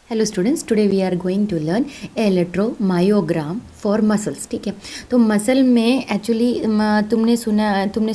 Hello students, today we are going to learn electromyogram for muscles. ठीक है, तो muscle में एक्चुअली तुमने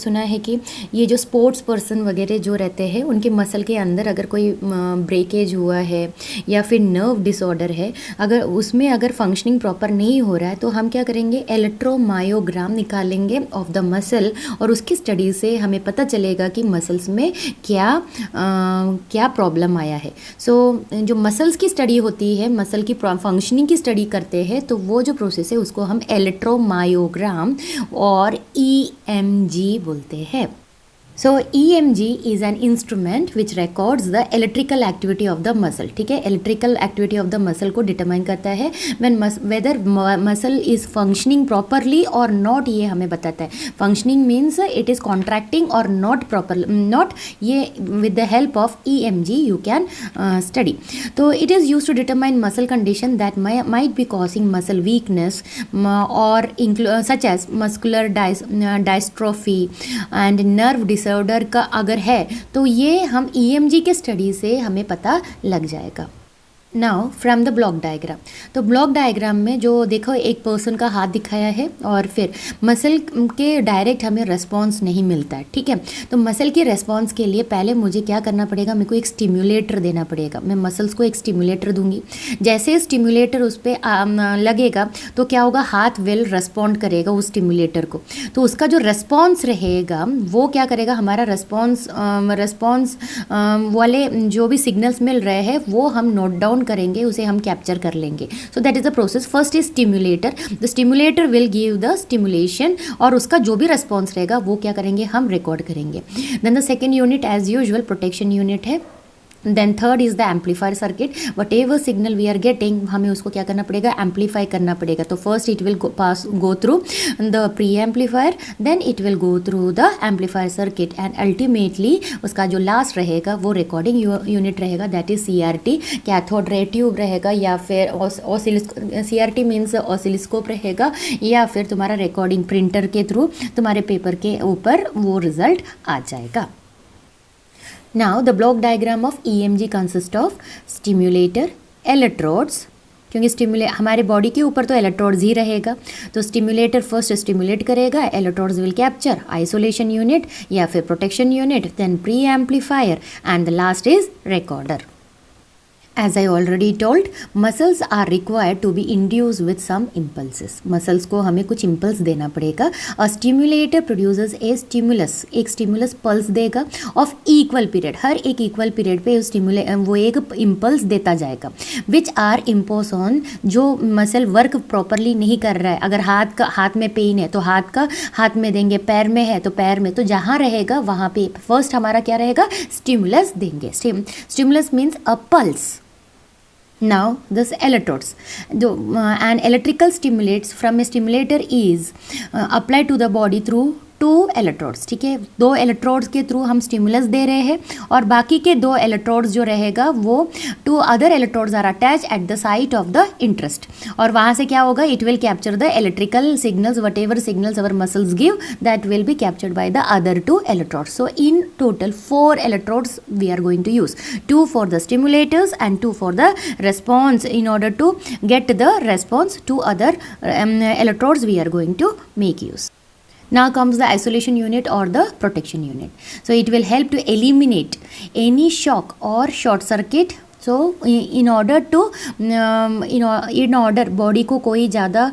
सुना है कि ये जो स्पोर्ट्स पर्सन वगैरह जो रहते हैं उनके मसल के अंदर अगर कोई ब्रेकेज हुआ है या फिर नर्व डिसऑर्डर है, अगर फंक्शनिंग प्रॉपर नहीं हो रहा है तो हम क्या करेंगे, इलेक्ट्रोमायोग्राम निकालेंगे ऑफ द मसल और उसकी स्टडी से हमें पता चलेगा कि मसल्स में क्या प्रॉब्लम आया है। जो मसल्स की स्टडी होती है, मसल की फंक्शनिंग की स्टडी करते हैं, तो वो जो प्रोसेस है उसको हम इलेक्ट्रोमायोग्राम और ईएमजी बोलते हैं। So EMG is an instrument which records the electrical activity of the muscle. ठीक है, electrical activity of the muscle को determine करता है whether muscle is functioning properly or not, ये हमें बताता है। Functioning means it is contracting or not properly, not ये with the help of EMG you can study. तो it is used to determine muscle condition that might be causing muscle weakness or such as muscular dystrophy and nerve disorder का अगर है तो ये हम EMG के study से हमें पता लग जाएगा। Now from the block diagram, तो ब्लॉक डायग्राम में जो देखो एक पर्सन का हाथ दिखाया है और फिर मसल के डायरेक्ट हमें रिस्पॉन्स नहीं मिलता है। ठीक है, तो मसल के रिस्पॉन्स के लिए पहले मुझे क्या करना पड़ेगा, मेरे को एक स्टिम्युलेटर देना पड़ेगा। मैं मसल्स को एक स्टिम्युलेटर दूंगी, जैसे स्टिम्युलेटर उस पर लगेगा तो क्या होगा, हाथ विल रिस्पॉन्ड करेगा उस स्टिम्युलेटर को। तो उसका जो रिस्पॉन्स रहेगा वो क्या करेगा, हमारा रिस्पॉन्स वाले जो भी सिग्नल्स मिल रहे हैं वो हम नोट डाउन करेंगे, उसे हम कैप्चर कर लेंगे। So that is the process. First is stimulator, the stimulator will give the stimulation और उसका जो भी रिस्पॉन्स रहेगा वो क्या करेंगे, हम रिकॉर्ड करेंगे। Then the second unit as usual protection unit है। Then third is the amplifier circuit, whatever signal we are getting हमें उसको क्या करना पड़ेगा, एम्पलीफाई करना पड़ेगा। तो first it will go through the pre amplifier, then it will go through the amplifier circuit and ultimately उसका जो लास्ट रहेगा वो रिकॉर्डिंग यूनिट रहेगा, that is CRT, cathode ray tube रहेगा या फिर CRT मीन्स ऑसिलोस्कोप रहेगा या फिर तुम्हारा रिकॉर्डिंग प्रिंटर के थ्रू तुम्हारे पेपर के ऊपर वो रिजल्ट आ जाएगा। Now the block diagram of EMG consists of stimulator, electrodes, क्योंकि हमारे बॉडी के ऊपर तो इलेक्ट्रोड्स ही रहेगा, तो स्टिम्युलेटर फर्स्ट स्टिम्युलेट करेगा, electrodes will capture, isolation unit या फिर protection unit, then pre amplifier and the last is recorder. As I already told, muscles are required to be induced with some impulses. Muscles को हमें कुछ impulse देना पड़ेगा। A stimulator produces a stimulus, एक stimulus pulse देगा of equal period, हर एक equal period पे वो एक impulse देता जाएगा, which are imposed on जो muscle work properly नहीं कर रहा है। अगर हाथ में पेन है तो हाथ में देंगे, पैर में है तो पैर में, तो जहाँ रहेगा वहाँ पे फर्स्ट हमारा क्या रहेगा, stimulus देंगे। Stimulus means a pulse. Now this electrodes, an electrical stimulates from a stimulator is applied to the body through 2 electrodes। ठीक है, 2 electrodes के थ्रू हम स्टिमुलस दे रहे हैं और बाकी के 2 electrodes जो रहेगा वो 2 other electrodes are attached at the site of the interest और वहाँ से क्या होगा, it will capture the electrical signals, whatever signals our muscles give that will be captured by the other 2 electrodes. So in total 4 electrodes we are going to use, 2 for the stimulators and 2 for the response in order to get the response to other electrodes we are going to make use. Now comes the isolation unit or the protection unit. So it will help to eliminate any shock or short circuit. So in order body को कोई ज़्यादा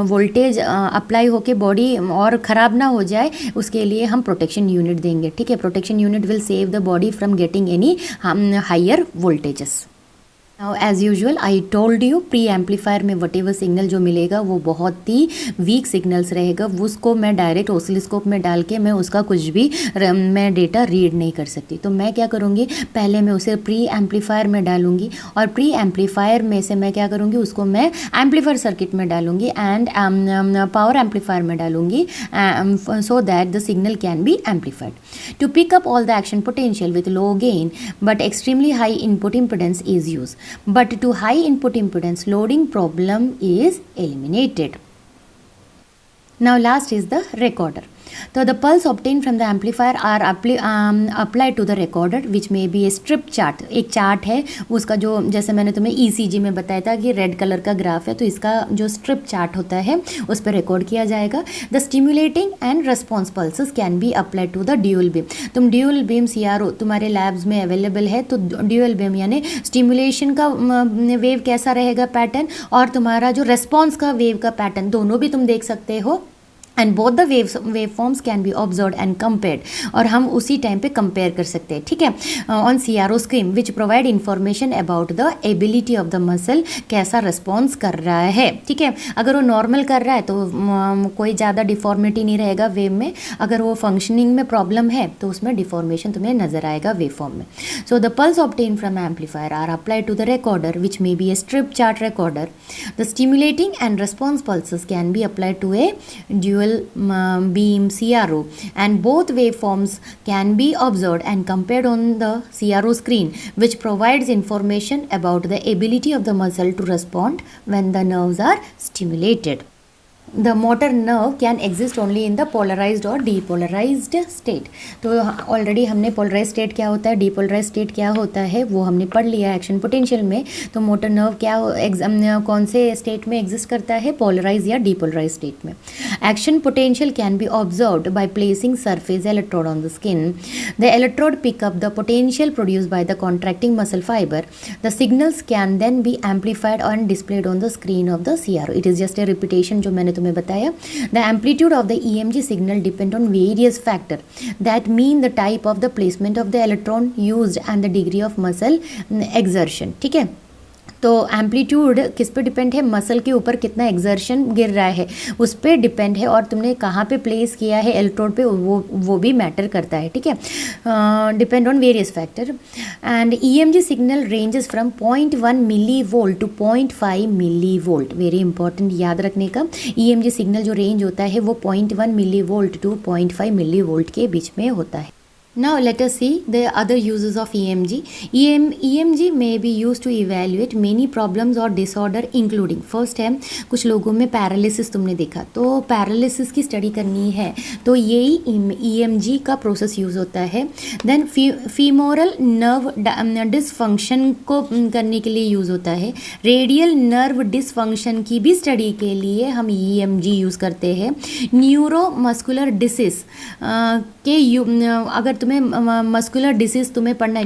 voltage apply होके body और ख़राब ना हो जाए, उसके लिए हम प्रोटेक्शन यूनिट देंगे। ठीक है, protection unit will save the body from getting any higher voltages. Now as usual I told you pre amplifier में whatever सिग्नल जो मिलेगा वो बहुत ही वीक सिग्नल्स रहेगा, उसको मैं डायरेक्ट ऑसिलोस्कोप में डाल के मैं उसका कुछ भी मैं डेटा रीड नहीं कर सकती। तो मैं क्या करूँगी, पहले मैं उसे प्री एम्पलीफायर में डालूँगी और प्री एम्पलीफायर में से मैं क्या करूँगी, उसको मैं एम्पलीफायर सर्किट में डालूँगी एंड पावर एम्पलीफायर में डालूँगी so that the signal can be amplified to pick up all the action potential with low gain but extremely high input impedance is used. But to high input impedance loading problem is eliminated. Now last is the recorder. तो the pulse obtain from the amplifier are applied to the recorder which may be a strip chart. एक chart है उसका, जो जैसे मैंने तुम्हें ECG में बताया था कि रेड कलर का ग्राफ है, तो इसका जो स्ट्रिप चार्ट होता है उस पर रिकॉर्ड किया जाएगा। The stimulating and response pulses can be applied to the dual beam. तुम ड्यूल बीम सीआरओ तुम्हारे लैब्स में अवेलेबल है, तो ड्यूल बीम यानी स्टिमुलेशन का वेव कैसा रहेगा पैटर्न, और तुम्हारा जो रेस्पॉन्स का वेव का पैटर्न, दोनों भी तुम देख सकते हो। And both the wave forms can be observe and compared, और हम उसी टाइम पे कंपेयर कर सकते हैं, ठीक है, on CRO screen which provide information about the ability of the muscle, कैसा रिस्पॉन्स कर रहा है, ठीक है। अगर वो नॉर्मल कर रहा है तो कोई ज़्यादा डिफॉर्मिटी नहीं रहेगा वेव में, अगर वो फंक्शनिंग में प्रॉब्लम है तो उसमें डिफॉर्मेशन तुम्हें नजर आएगा वेव फॉर्म में। So the pulse obtain from amplifier are applied to the recorder which may be a strip chart recorder. The stimulating and response pulses can be applied to a dual beam CRO, and both waveforms can be observed and compared on the CRO screen, which provides information about the ability of the muscle to respond when the nerves are stimulated. The motor nerve can exist only in the polarized or depolarized state। तो already हमने polarise state क्या होता है, depolarise state क्या होता है, वो हमने पढ़ लिया एक्शन पोटेंशियल में। तो मोटर नर्व क्या कौन से स्टेट में एग्जिस्ट करता है, पोलराइज या डीपोलराइज स्टेट में। Action potential can be observed by placing surface electrode on the skin. The electrode pick up the potential produced by the contracting muscle fibre. The signals can then be amplified and displayed on the screen of the CRO. It is just a repetition जो मैंने तुम्हें बताया। The amplitude of the EMG signal depend on various factor that mean the type of the placement of the electron used and the degree of muscle exertion, ठीक है। तो amplitude किस पे depend है, मसल के ऊपर कितना एक्सर्शन गिर रहा है उस पर डिपेंड है, और तुमने कहाँ पे प्लेस किया है इलेक्ट्रोड पे वो भी मैटर करता है, ठीक है। Depend on various factor. And EMG signal ranges from 0.1 millivolt to 0.5 millivolt. Very important याद रखने का, ईएमजी सिग्नल जो रेंज होता है वो 0.1 millivolt to 0.5 millivolt के बीच में होता है। Now let us see the other uses of EMG. EMG may be used to evaluate many problems or disorder including, first है कुछ लोगों में पैरालिसिस तुमने देखा, तो पैरालिसिस की स्टडी करनी है तो यही EMG का प्रोसेस यूज़ होता है। देन फीमोरल नर्व डिसफंक्शन को करने के लिए यूज़ होता है। रेडियल नर्व डिसफंक्शन की भी स्टडी के लिए हम EMG यूज़ करते हैं। न्यूरोमस्कुलर डिसीज के अगर तुम्हें मस्कुलर डिसीज़ तुम्हें पढ़ना है,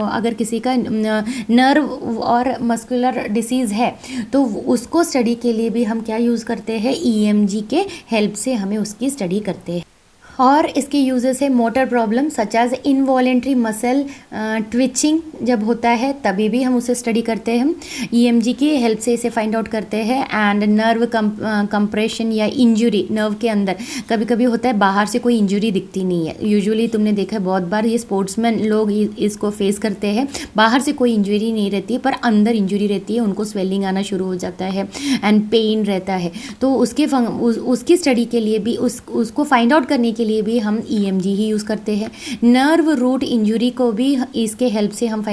अगर किसी का नर्व और मस्कुलर डिसीज़ है तो उसको स्टडी के लिए भी हम क्या यूज़ करते हैं, EMG के हेल्प से हमें उसकी स्टडी करते हैं। और इसके यूजेस है motor problem such as involuntary muscle twitching जब होता है तभी भी हम उसे स्टडी करते हैं, EMG की हेल्प से इसे फाइंड आउट करते हैं। एंड नर्व कंप्रेशन या इंजरी, नर्व के अंदर कभी कभी होता है बाहर से कोई इंजरी दिखती नहीं है, यूजुअली तुमने देखा है बहुत बार ये स्पोर्ट्समैन लोग इसको फेस करते हैं, बाहर से कोई इंजरी नहीं रहती है पर अंदर इंजरी रहती है, उनको स्वेलिंग आना शुरू हो जाता है एंड पेन रहता है, तो उसकी स्टडी के लिए भी उसको फाइंड आउट करने के लिए भी हम EMG ही यूज़ करते हैं। नर्व रूट इंजरी को भी इसके हेल्प से हम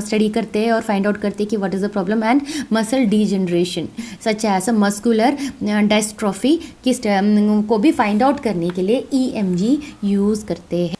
स्टडी करते हैं और फाइंड आउट करते हैं कि what is the problem. And muscle degeneration such as muscular dystrophy को भी फाइंड आउट करने के लिए EMG यूज़ करते हैं।